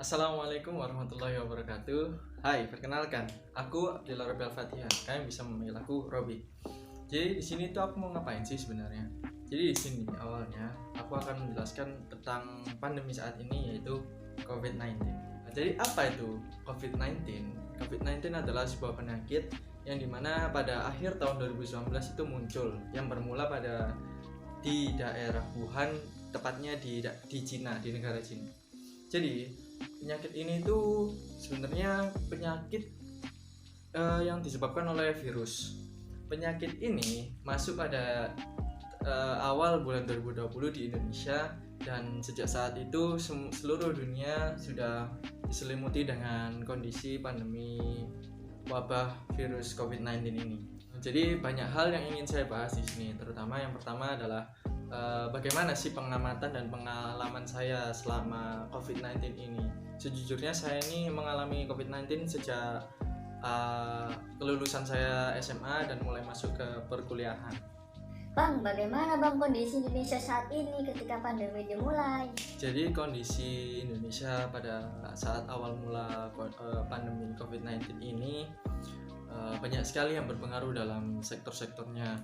Assalamualaikum warahmatullahi wabarakatuh. Hai, perkenalkan, aku Abdillah Robi Al-Fatihah. Kalian bisa memanggil aku Robi. Jadi di sini tuh aku mau ngapain sih sebenarnya? Jadi di sini awalnya aku akan menjelaskan tentang pandemi saat ini yaitu COVID-19. Jadi apa itu COVID-19? COVID-19 adalah sebuah penyakit yang dimana pada akhir tahun 2019 itu muncul yang bermula di daerah Wuhan, tepatnya di Cina, di negara Cina. Jadi penyakit ini tuh sebenarnya penyakit yang disebabkan oleh virus. Penyakit ini masuk pada awal bulan 2020 di Indonesia, dan sejak saat itu seluruh dunia sudah diselimuti dengan kondisi pandemi wabah virus COVID-19 ini. Jadi banyak hal yang ingin saya bahas di sini, terutama yang pertama adalah bagaimana sih pengamatan dan pengalaman saya selama COVID-19 ini. Sejujurnya saya ini mengalami COVID-19 sejak kelulusan saya SMA dan mulai masuk ke perkuliahan. Bang, bagaimana Bang kondisi Indonesia saat ini ketika pandemi dimulai? Jadi kondisi Indonesia pada saat awal mula pandemi COVID-19 ini banyak sekali yang berpengaruh dalam sektor-sektornya.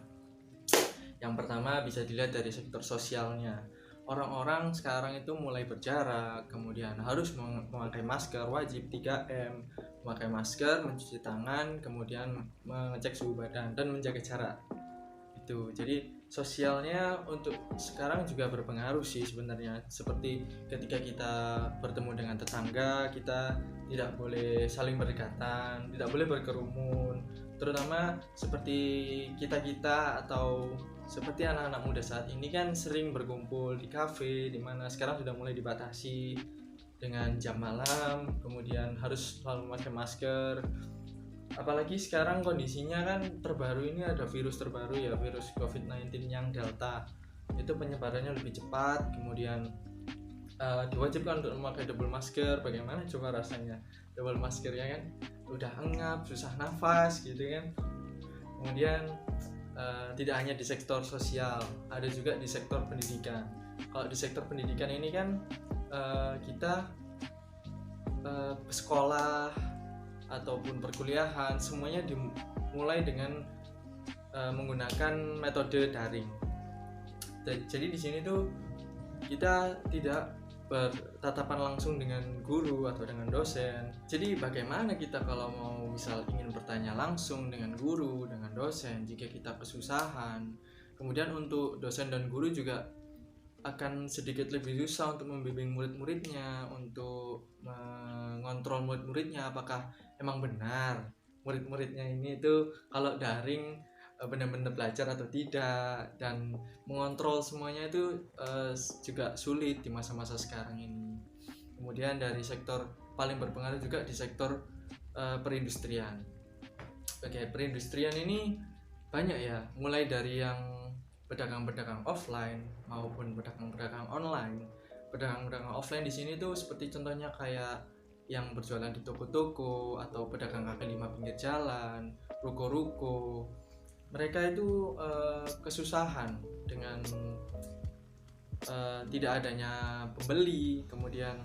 Yang pertama bisa dilihat dari sektor sosialnya. Orang-orang sekarang itu mulai berjarak, kemudian harus memakai masker wajib 3M, memakai masker, mencuci tangan, kemudian mengecek suhu badan dan menjaga jarak. Itu. Jadi sosialnya untuk sekarang juga berpengaruh sih sebenarnya. Seperti ketika kita bertemu dengan tetangga, kita tidak boleh saling berdekatan, tidak boleh berkerumun. Terutama seperti kita atau seperti anak-anak muda saat ini kan sering berkumpul di kafe, di mana sekarang sudah mulai dibatasi dengan jam malam, kemudian harus selalu memakai masker. Apalagi sekarang kondisinya kan terbaru ini ada virus terbaru ya, virus COVID-19 yang Delta. Itu penyebarannya lebih cepat, kemudian diwajibkan untuk memakai double masker. Bagaimana coba rasanya double masker ya kan? Udah engap, susah nafas gitu kan. Kemudian tidak hanya di sektor sosial, ada juga di sektor pendidikan. Kalau di sektor pendidikan ini kan kita sekolah ataupun perkuliahan semuanya dimulai dengan menggunakan metode daring. Jadi di sini tuh kita tidak bertatapan langsung dengan guru atau dengan dosen. Jadi bagaimana kita kalau mau misal ingin bertanya langsung dengan guru, dengan dosen jika kita kesusahan. Kemudian untuk dosen dan guru juga akan sedikit lebih susah untuk membimbing murid-muridnya, untuk mengontrol murid-muridnya apakah emang benar murid-muridnya ini itu kalau daring benar-benar belajar atau tidak, dan mengontrol semuanya itu juga sulit di masa-masa sekarang ini. Kemudian dari sektor paling berpengaruh juga di sektor perindustrian. Oke, perindustrian ini banyak ya, mulai dari yang pedagang-pedagang offline maupun pedagang-pedagang online. Pedagang-pedagang offline di sini tuh seperti contohnya kayak yang berjualan di toko-toko atau pedagang kaki lima pinggir jalan, ruko-ruko. Mereka itu kesusahan dengan tidak adanya pembeli, kemudian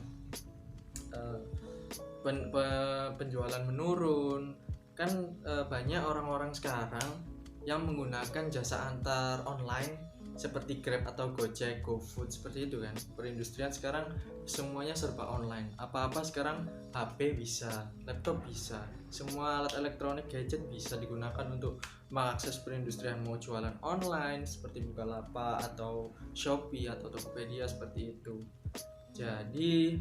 penjualan menurun. Kan banyak orang-orang sekarang yang menggunakan jasa antar online seperti Grab atau Gojek, GoFood seperti itu kan. Perindustrian sekarang semuanya serba online. Apa-apa sekarang HP bisa, laptop bisa, semua alat elektronik gadget bisa digunakan untuk mengakses perindustrian. Mau jualan online seperti Bukalapak atau Shopee atau Tokopedia seperti itu. Jadi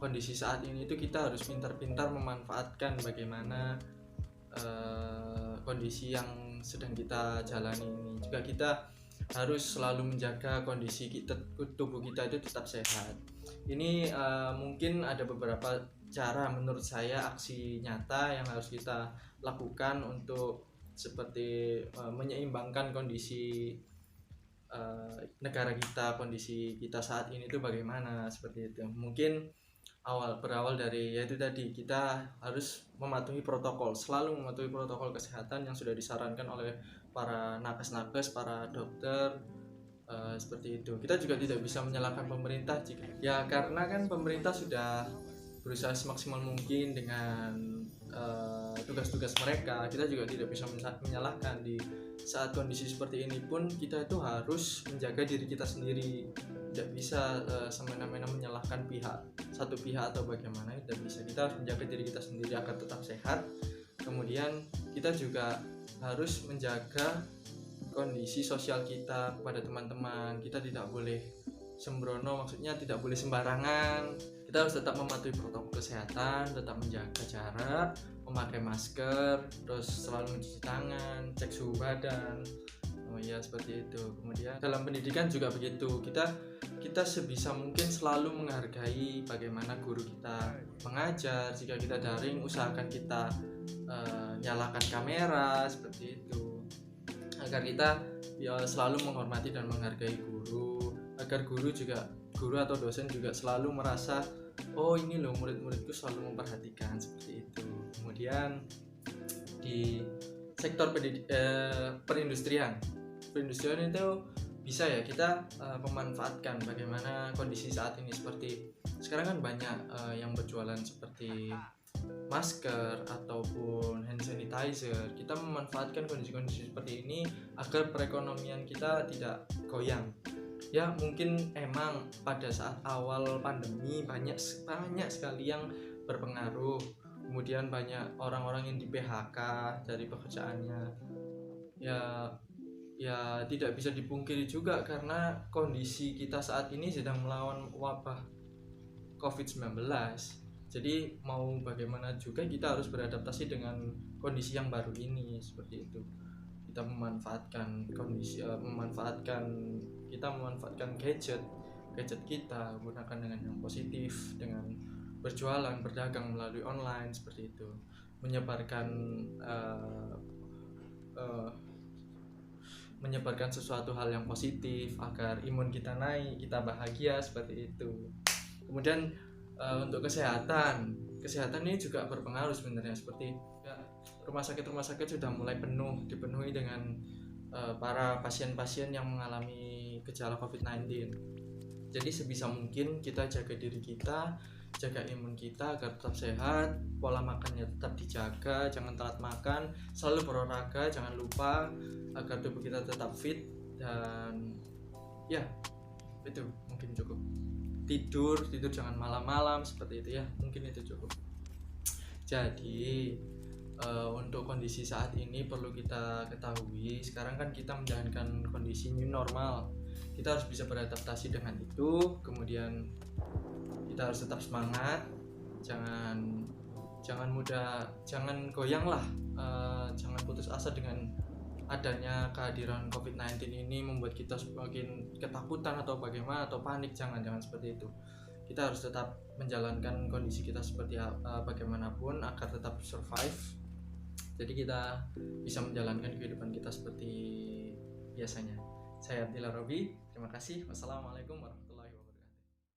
kondisi saat ini itu kita harus pintar-pintar memanfaatkan bagaimana kondisi yang sedang kita jalani ini. Juga kita harus selalu menjaga kondisi tubuh kita itu tetap sehat. Ini mungkin ada beberapa cara menurut saya, aksi nyata yang harus kita lakukan untuk seperti menyeimbangkan kondisi negara kita, kondisi kita saat ini itu bagaimana, seperti itu. Mungkin berawal dari yaitu tadi, kita harus mematuhi protokol, selalu mematuhi protokol kesehatan yang sudah disarankan oleh para nakes-nakes, para dokter, seperti itu. Kita juga tidak bisa menyalahkan pemerintah jika ya, karena kan pemerintah sudah berusaha semaksimal mungkin dengan tugas-tugas mereka. Kita juga tidak bisa menyalahkan. Di saat kondisi seperti ini pun kita itu harus menjaga diri kita sendiri, tidak bisa semena-mena menyalahkan satu pihak atau bagaimana. Tidak bisa, kita harus menjaga diri kita sendiri agar tetap sehat. Kemudian kita juga harus menjaga kondisi sosial kita kepada teman-teman. Kita tidak boleh sembrono, maksudnya tidak boleh sembarangan. Kita harus tetap mematuhi protokol kesehatan, tetap menjaga jarak, memakai masker, terus selalu mencuci tangan, cek suhu badan. Oh iya, seperti itu. Kemudian dalam pendidikan juga begitu. Kita sebisa mungkin selalu menghargai bagaimana guru kita mengajar. Jika kita daring, usahakan kita nyalakan kamera seperti itu, agar kita selalu menghormati dan menghargai guru, agar guru atau dosen juga selalu merasa, oh ini loh murid-muridku selalu memperhatikan, seperti itu. Kemudian di sektor perindustrian itu bisa ya kita memanfaatkan bagaimana kondisi saat ini. Seperti sekarang kan banyak yang berjualan seperti masker ataupun hand sanitizer. Kita memanfaatkan kondisi-kondisi seperti ini agar perekonomian kita tidak goyang. Ya mungkin emang pada saat awal pandemi banyak sekali yang berpengaruh. Kemudian banyak orang-orang yang di PHK dari pekerjaannya. Ya tidak bisa dipungkiri juga, karena kondisi kita saat ini sedang melawan wabah COVID-19. Jadi mau bagaimana juga kita harus beradaptasi dengan kondisi yang baru ini, seperti itu. Kita memanfaatkan gadget kita, gunakan dengan yang positif, dengan berjualan, berdagang melalui online, seperti itu. Menyebarkan sesuatu hal yang positif agar imun kita naik, kita bahagia, seperti itu. Kemudian untuk kesehatan ini juga berpengaruh sebenarnya. Seperti rumah sakit sudah mulai dipenuhi dengan para pasien-pasien yang mengalami gejala COVID-19. Jadi sebisa mungkin kita jaga diri kita, jaga imun kita agar tetap sehat, pola makannya tetap dijaga, jangan telat makan, selalu berolahraga, jangan lupa, agar tubuh kita tetap fit. Dan ya itu mungkin cukup. Tidur jangan malam-malam, seperti itu ya, mungkin itu cukup. Jadi untuk kondisi saat ini perlu kita ketahui, sekarang kan kita menjalankan kondisi new normal. Kita harus bisa beradaptasi dengan itu. Kemudian kita harus tetap semangat, jangan goyang lah, jangan putus asa dengan adanya kehadiran COVID-19 ini membuat kita semakin ketakutan atau bagaimana atau panik. Jangan seperti itu. Kita harus tetap menjalankan kondisi kita seperti bagaimanapun agar tetap survive. Jadi kita bisa menjalankan kehidupan kita seperti biasanya. Saya Abdillah Robi, terima kasih. Wassalamualaikum warahmatullahi wabarakatuh.